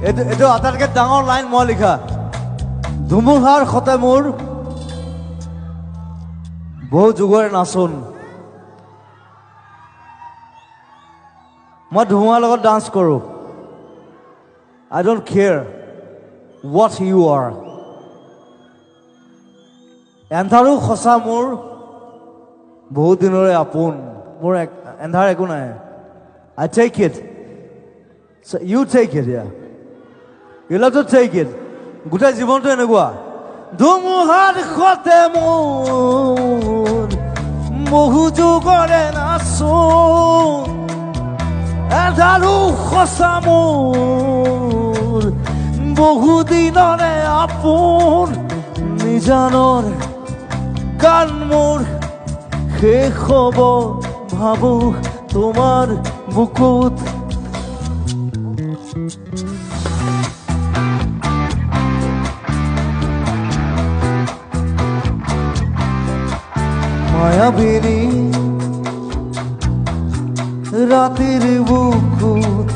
এইটো আটাইতকৈ ডাঙৰ লাইন মই লিখা। ধুমুহাৰ সতে মোৰ বহু যুগৰে নাচোন। মই ধুমুহাৰ লগত ডান্স কৰোঁ। I don't care what you are. এন্ধাৰো সঁচা মোৰ বহুত দিনৰে আপোন। মোৰ এন্ধাৰ একো নাই। I take it. So you take it, yeah. You'll have to take it. গোটেই জীৱনটো এনেকুৱা। ধুমুহাৰ সতে মোৰ বহু যুগৰে নাচোন। এন্ধাৰো সঁচা মোৰ বহু দিনৰে আপোন। নিজানৰ গান মোৰ শেষ হ'ব ভাবো তোমাৰ বুকুত। মায়াবিনী ৰাতেৰ বুকুত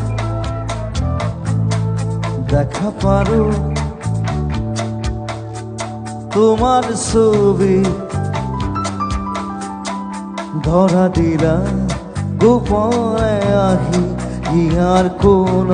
দেখা পাৰো তোমাৰ ছবি। ধৰা দিলা গোপনে আহি ইয়াৰ কোন